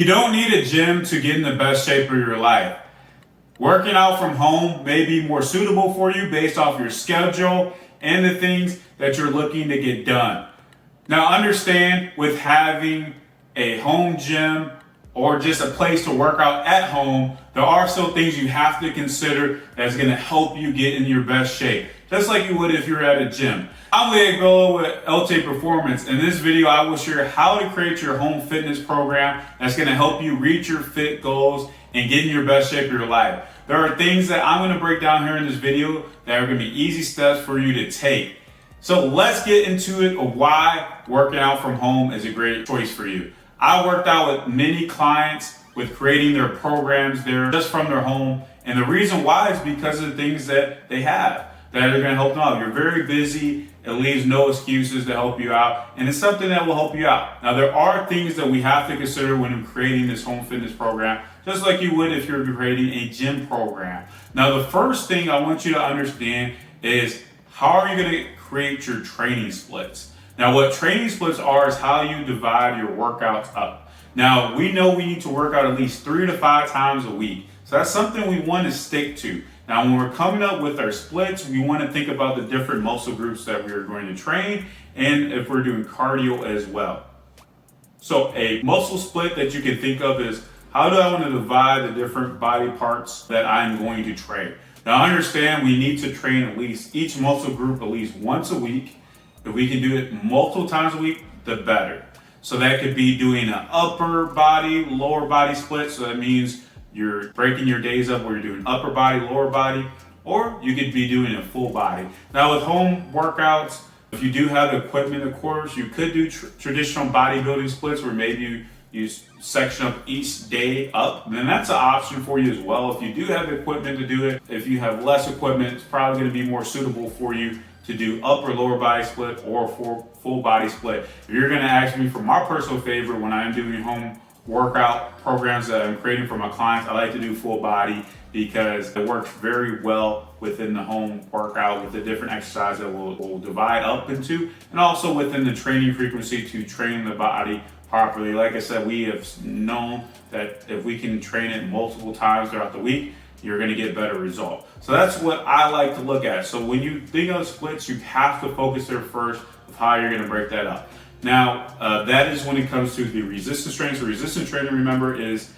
You don't need a gym to get in the best shape of your life. Working out from home may be more suitable for you based off your schedule and the things that you're looking to get done. Now, understand with having a home gym or just a place to work out at home, there are still things you have to consider that's going to help you get in your best shape, just like you would if you're at a gym. I'm Leah Grillo with LT Performance. In this video, I will share how to create your home fitness program that's going to help you reach your fit goals and get in your best shape of your life. There are things that I'm going to break down here in this video that are going to be easy steps for you to take. So let's get into it of why working out from home is a great choice for you. I worked out with many clients with creating their programs there just from their home. And the reason why is because of the things that they have that are going to help them out. You're very busy. It leaves no excuses to help you out. And it's something that will help you out. Now, there are things that we have to consider when creating this home fitness program, just like you would if you're creating a gym program. Now, the first thing I want you to understand is how are you going to create your training splits? Now, what training splits are is how you divide your workouts up. Now, we know we need to work out at least 3 to 5 times a week. So that's something we want to stick to. Now, when we're coming up with our splits, we want to think about the different muscle groups that we are going to train and if we're doing cardio as well. So a muscle split that you can think of is, how do I want to divide the different body parts that I'm going to train? Now, understand we need to train at least each muscle group at least once a week. If we can do it multiple times a week, the better. So that could be doing an upper body, lower body split. So that means you're breaking your days up where you're doing upper body, lower body, or you could be doing a full body. Now with home workouts, if you do have equipment, of course, you could do traditional bodybuilding splits where maybe you section up each day up, then that's an option for you as well. If you do have equipment to do it, if you have less equipment, it's probably going to be more suitable for you to do upper lower body split or full body split. If you're going to ask me for my personal favorite when I'm doing home workout programs that I'm creating for my clients, I like to do full body because it works very well within the home workout with the different exercises that we'll divide up into, and also within the training frequency to train the body properly. Like I said, we have known that if we can train it multiple times throughout the week, you're going to get better results. So that's what I like to look at. So when you think of splits, you have to focus there first of how you're going to break that up. Now, that is when it comes to the resistance training. So resistance training, remember, is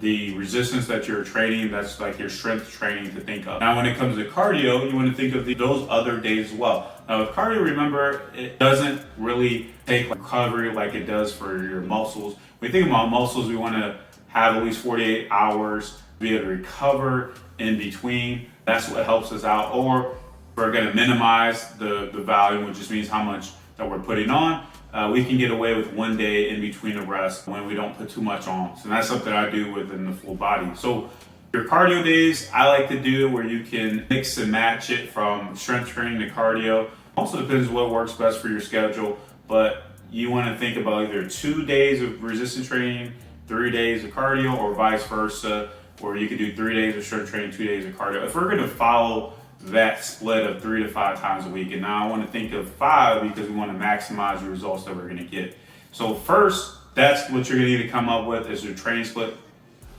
the resistance that you're training. That's like your strength training to think of. Now, when it comes to cardio, you want to think of those other days as well. Now, with cardio, remember, it doesn't really take recovery like it does for your muscles. When we think about muscles, we want to have at least 48 hours to be able to recover in between. That's what helps us out. Or we're going to minimize the volume, which just means how much that we're putting on. We can get away with 1 day in between the rest when we don't put too much on. So that's something I do within the full body. So your cardio days, I like to do where you can mix and match it from strength training to cardio. Also depends what works best for your schedule, but you want to think about either 2 days of resistance training, 3 days of cardio, or vice versa, or you could do 3 days of strength training, 2 days of cardio. If we're going to follow that split of 3 to 5 times a week, and now I want to think of 5 because we want to maximize the results that we're going to get. So first, that's what you're going to need to come up with is your training split.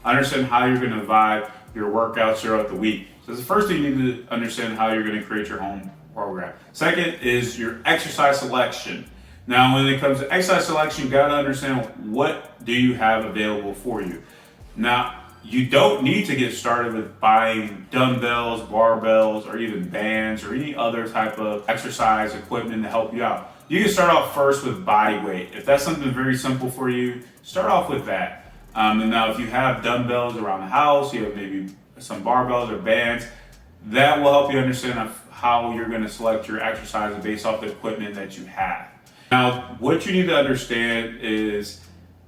Understand how you're going to divide your workouts throughout the week. So the first thing you need to understand how you're going to create your home program. Second is your exercise selection. Now, when it comes to exercise selection, you got to understand what do you have available for you. Now, you don't need to get started with buying dumbbells, barbells, or even bands or any other type of exercise equipment to help you out. You can start off first with body weight. If that's something very simple for you, start off with that. And now if you have dumbbells around the house, you have maybe some barbells or bands, that will help you understand how you're going to select your exercises based off the equipment that you have. Now, what you need to understand is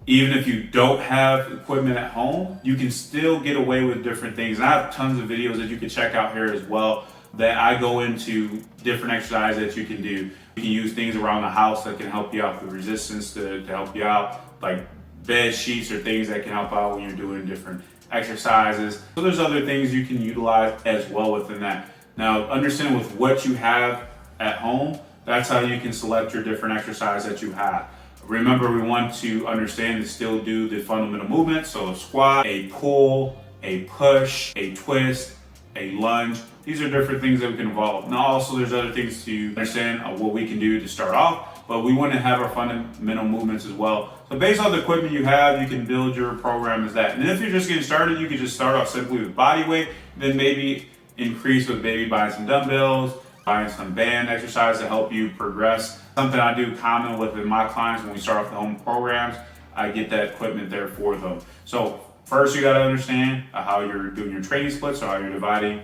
even if you don't have equipment at home, you can still get away with different things. And I have tons of videos that you can check out here as well that I go into different exercises that you can do. You can use things around the house that can help you out with resistance to help you out, like bed sheets or things that can help out when you're doing different exercises. So there's other things you can utilize as well within that. Now, understand with what you have at home, that's how you can select your different exercise that you have. Remember, we want to understand and still do the fundamental movements. So a squat, a pull, a push, a twist, a lunge. These are different things that we can involve. Now also there's other things to understand what we can do to start off, but we want to have our fundamental movements as well. So based on the equipment you have, you can build your program as that. And if you're just getting started, you can just start off simply with body weight, then maybe increase with maybe buying some dumbbells, buying some band exercise to help you progress. Something I do common with my clients when we start off the home programs, I get that equipment there for them. So first you got to understand how you're doing your training splits, or how you're dividing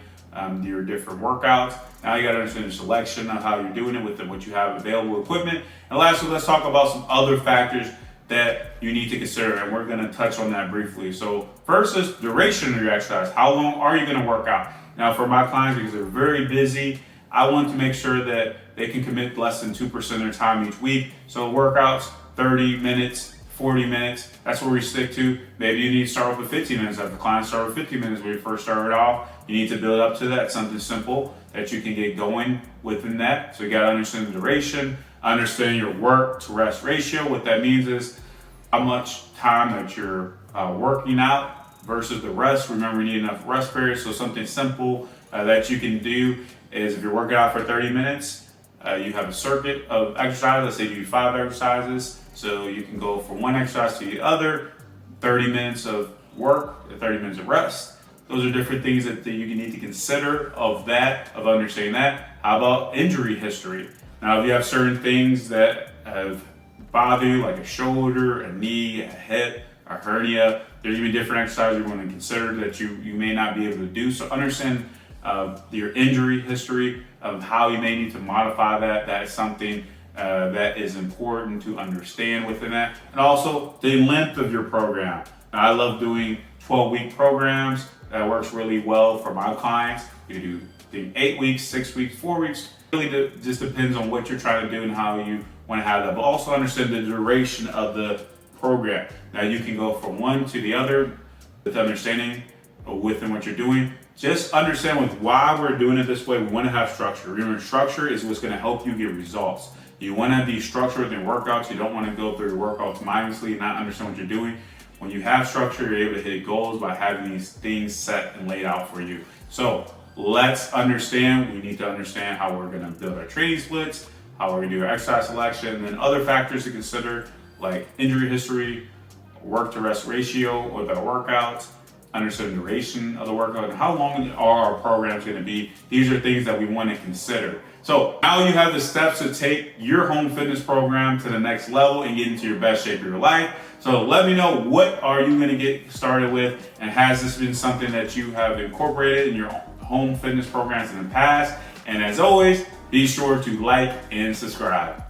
your different workouts. Now you got to understand the selection of how you're doing it with what you have available equipment. And lastly, let's talk about some other factors that you need to consider, and we're going to touch on that briefly. So first is duration of your exercise. How long are you going to work out? Now for my clients, because they're very busy, I want to make sure that they can commit less than 2% of their time each week. So workouts, 30 minutes, 40 minutes, that's where we stick to. Maybe you need to start off with 15 minutes. If the client start with 15 minutes when you first started off, you need to build up to that, something simple that you can get going within that. So you gotta understand the duration, understand your work to rest ratio. What that means is how much time that you're working out versus the rest. Remember, you need enough rest periods. So something simple that you can do is if you're working out for 30 minutes, you have a circuit of exercise. Let's say you do 5 exercises. So you can go from one exercise to the other, 30 minutes of work, 30 minutes of rest. Those are different things that you need to consider of understanding that. How about injury history? Now, if you have certain things that have bothered you, like a shoulder, a knee, a hip, a hernia, there's even different exercises you want to consider that you may not be able to do. So understand your injury history of how you may need to modify that. That is something that is important to understand within that. And also the length of your program. Now, I love doing 12-week programs. That works really well for my clients. You do 8 weeks, 6 weeks, 4 weeks. Really just depends on what you're trying to do and how you want to have that. But also understand the duration of the program. Now you can go from one to the other with understanding within what you're doing. Just understand with why we're doing it this way. We want to have structure. Remember, structure is what's going to help you get results. You want to be structured in workouts. You don't want to go through your workouts mindlessly and not understand what you're doing. When you have structure, you're able to hit goals by having these things set and laid out for you. So let's understand. We need to understand how we're going to build our training splits, how we're going to do our exercise selection, and then other factors to consider like injury history, work to rest ratio with our workouts, understand the duration of the workout, and how long are our programs going to be. These are things that we want to consider. So now you have the steps to take your home fitness program to the next level and get into your best shape of your life. So let me know, what are you going to get started with, and has this been something that you have incorporated in your home fitness programs in the past? And as always, be sure to like and subscribe.